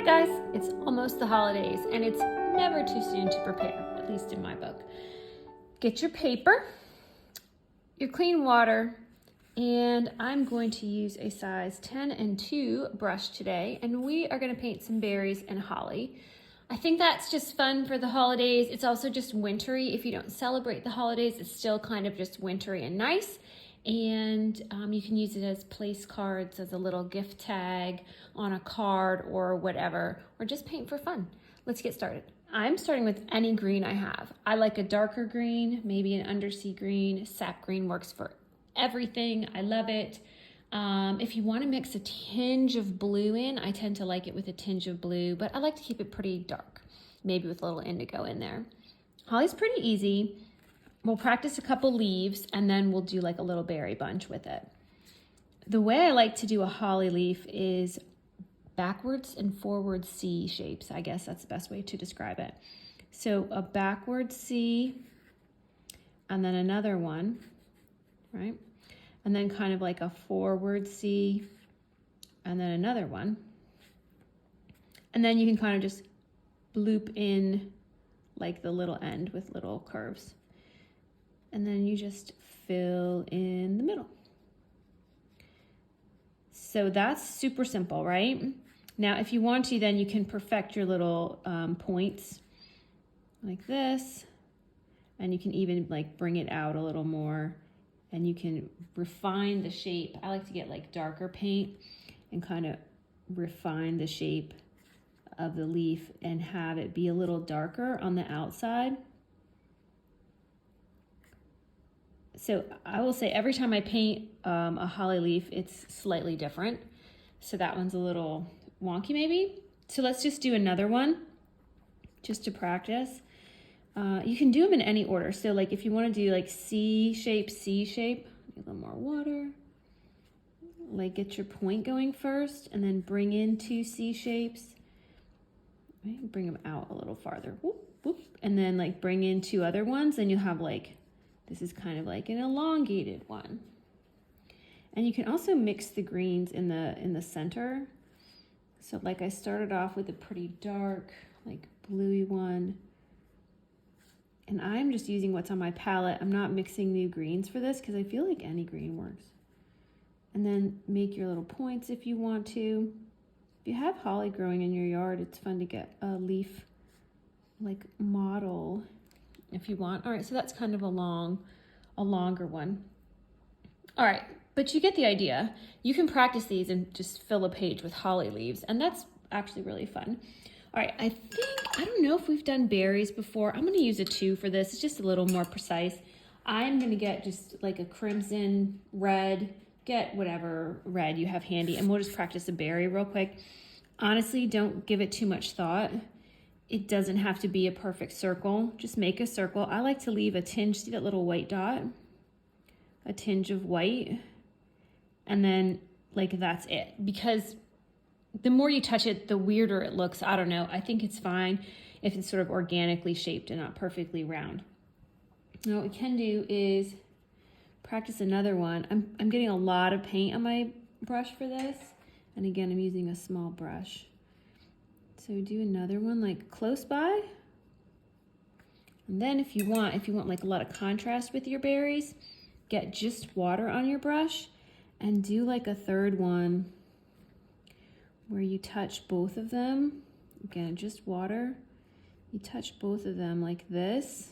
Hi guys, it's almost the holidays and it's never too soon to prepare, at least in my book. Get your paper, your clean water, and I'm going to use a size 10 and 2 brush today, and we are going to paint some berries and holly. I think that's just fun for the holidays. It's also just wintry. If you don't celebrate the holidays, it's still kind of just wintry and nice. And you can use it as place cards, as a little gift tag on a card or whatever, or just paint for fun. Let's get started. I'm starting with any green I have. I like a darker green, maybe an undersea green. Sap green works for everything. I love it. If you want to mix a tinge of blue in, I tend to like it with a tinge of blue, but I like to keep it pretty dark, maybe with a little indigo in there. Holly's pretty easy. We'll practice a couple leaves and then we'll do like a little berry bunch with it. The way I like to do a holly leaf is backwards and forward C shapes. I guess that's the best way to describe it. So a backward C and then another one, right? And then kind of like a forward C and then another one. And then you can kind of just bloop in like the little end with little curves. And then you just fill in the middle. So that's super simple, right? Now, if you want to, then you can perfect your little points like this. And you can even like bring it out a little more and you can refine the shape. I like to get like darker paint and kind of refine the shape of the leaf and have it be a little darker on the outside. So I will say every time I paint a holly leaf, it's slightly different. So that one's a little wonky maybe. So let's just do another one just to practice. You can do them in any order. So like if you want to do like C shape, a little more water. Like get your point going first and then bring in 2 C shapes. Right? Bring them out a little farther. Whoop, whoop. And then like bring in 2 other ones and you'll have like, this is kind of like an elongated one. And you can also mix the greens in the center. So like I started off with a pretty dark, like bluey one. And I'm just using what's on my palette. I'm not mixing new greens for this because I feel like any green works. And then make your little points if you want to. If you have holly growing in your yard, it's fun to get a leaf like model if you want. All right, so that's kind of a longer one. All right, but you get the idea. You can practice these and just fill a page with holly leaves, and that's actually really fun. All right, I don't know if we've done berries before. I'm gonna use a 2 for this. It's just a little more precise. I'm gonna get just like a crimson red, get whatever red you have handy, and we'll just practice a berry real quick. Honestly, don't give it too much thought. It doesn't have to be a perfect circle. Just make a circle. I like to leave a tinge, see that little white dot? A tinge of white. And then like that's it. Because the more you touch it, the weirder it looks. I don't know. I think it's fine if it's sort of organically shaped and not perfectly round. Now what we can do is practice another one. I'm getting a lot of paint on my brush for this. And again, I'm using a small brush. So do another one like close by. And then if you want like a lot of contrast with your berries, get just water on your brush and do like a third one where you touch both of them. Again, just water. You touch both of them like this.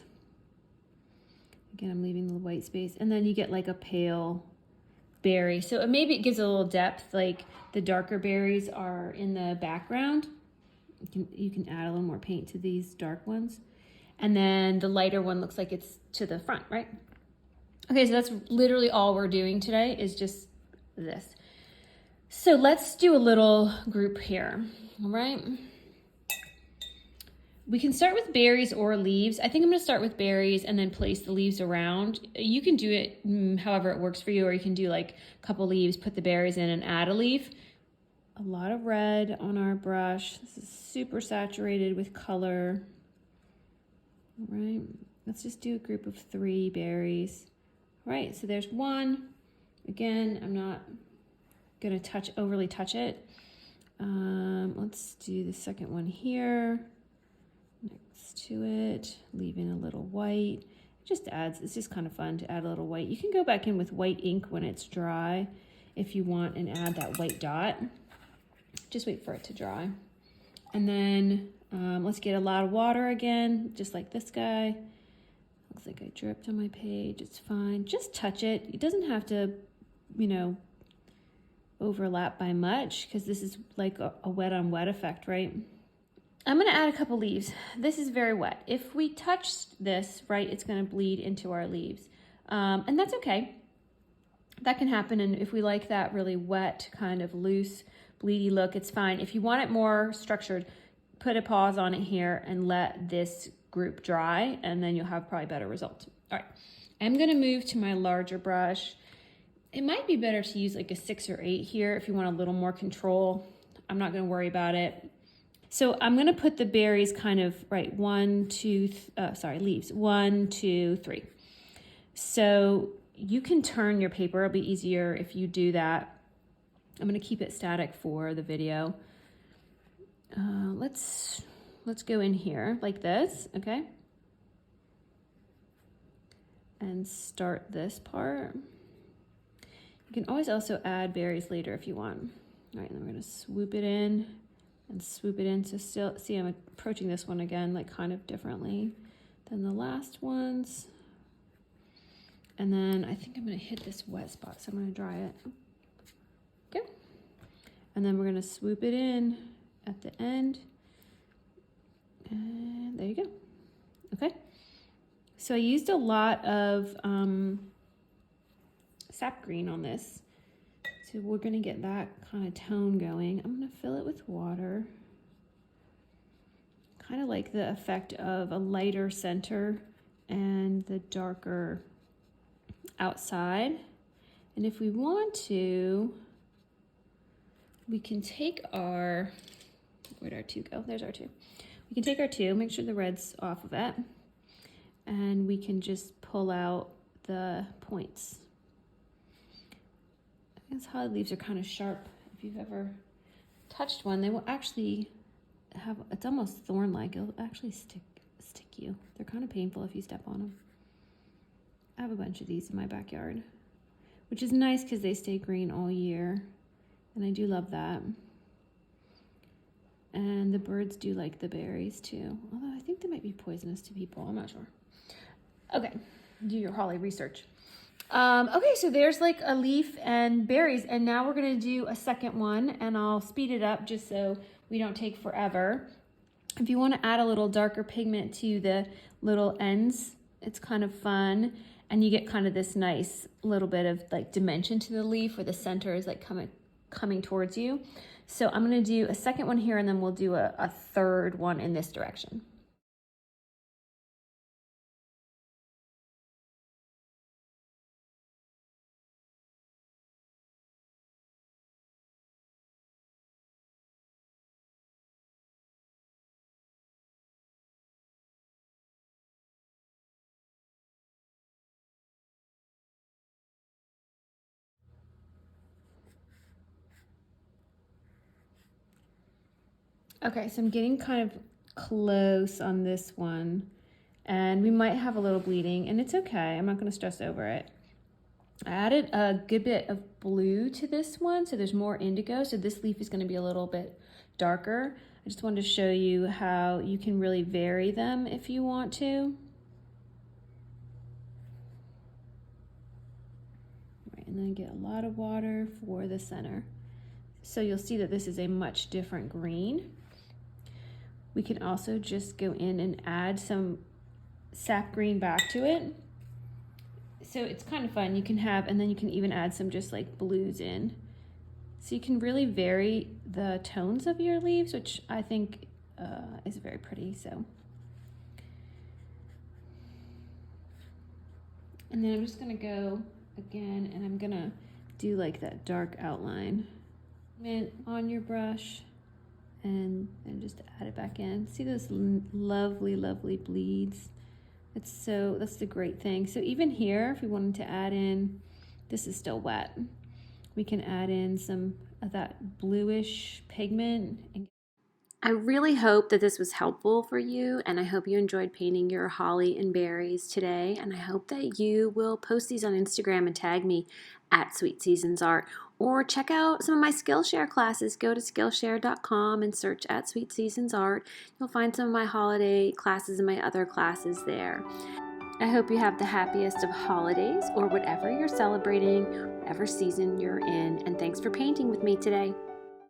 Again, I'm leaving the white space. And then you get like a pale berry. So maybe it gives a little depth, like the darker berries are in the background. You can add a little more paint to these dark ones. And then the lighter one looks like it's to the front, right? Okay, so that's literally all we're doing today is just this. So let's do a little group here, all right? We can start with berries or leaves. I think I'm gonna start with berries and then place the leaves around. You can do it however it works for you, or you can do like a couple leaves, put the berries in and add a leaf. A lot of red on our brush. This is super saturated with color. All right, let's just do a group of 3 berries. All right, so there's one. Again, I'm not gonna overly touch it. Let's do the second one here next to it, leaving a little white. It just adds, it's just kind of fun to add a little white. You can go back in with white ink when it's dry if you want and add that white dot. Just wait for it to dry. And then let's get a lot of water again, just like this guy. Looks like I dripped on my page. It's fine. Just touch it. It doesn't have to, you know, overlap by much because this is like a wet on wet effect, right? I'm going to add a couple leaves. This is very wet. If we touch this, right, it's going to bleed into our leaves. And that's okay. That can happen. And if we like that really wet, kind of loose, bleedy look, it's fine. If you want it more structured, put a pause on it here and let this group dry, and then you'll have probably better results. All right, I'm going to move to my larger brush. It might be better to use like a 6 or 8 here if you want a little more control. I'm not going to worry about it. So I'm going to put the berries kind of right, leaves, 1, 2, 3. So you can turn your paper. It'll be easier if you do that. I'm going to keep it static for the video. Let's go in here like this, okay? And start this part. You can always also add berries later if you want. All right, then we're going to swoop it in and swoop it in. So still, see, I'm approaching this one again, like kind of differently than the last ones. And then I think I'm going to hit this wet spot, so I'm going to dry it. Okay. And then we're going to swoop it in at the end. And there you go. Okay. So I used a lot of sap green on this. So we're going to get that kind of tone going. I'm going to fill it with water. Kind of like the effect of a lighter center and the darker outside. And if we want to, we can take our, where'd our 2 go? There's our 2. We can take our 2, make sure the red's off of it, and we can just pull out the points. I guess holly leaves are kind of sharp. If you've ever touched one, they will actually have, it's almost thorn-like. It'll actually stick you. They're kind of painful if you step on them. I have a bunch of these in my backyard, which is nice because they stay green all year, and I do love that. And the birds do like the berries too, although I think they might be poisonous to people. I'm not sure. Okay, do your holly research. Okay, so there's like a leaf and berries, and now we're gonna do a second one, and I'll speed it up just so we don't take forever. If you want to add a little darker pigment to the little ends, it's kind of fun, and you get kind of this nice little bit of like dimension to the leaf where the center is like coming towards you. So I'm going to do a second one here, and then we'll do a third one in this direction. Okay, so I'm getting kind of close on this one, and we might have a little bleeding, and it's okay. I'm not going to stress over it. I added a good bit of blue to this one, so there's more indigo, so this leaf is going to be a little bit darker. I just wanted to show you how you can really vary them if you want to. Right, and then get a lot of water for the center. So you'll see that this is a much different green. We can also just go in and add some sap green back to it. So it's kind of fun. You can have, and then you can even add some just like blues in. So you can really vary the tones of your leaves, which I think is very pretty. So, and then I'm just gonna go again, and I'm gonna do like that dark outline on your brush, and just add it back in. See those lovely, lovely bleeds? That's the great thing. So even here, if we wanted to add in, this is still wet, we can add in some of that bluish pigment. I really hope that this was helpful for you, and I hope you enjoyed painting your holly and berries today, and I hope that you will post these on Instagram and tag me at Sweet Seasons Art, or check out some of my Skillshare classes. Go to Skillshare.com and search at Sweet Seasons Art. You'll find some of my holiday classes and my other classes there. I hope you have the happiest of holidays or whatever you're celebrating, whatever season you're in, and thanks for painting with me today.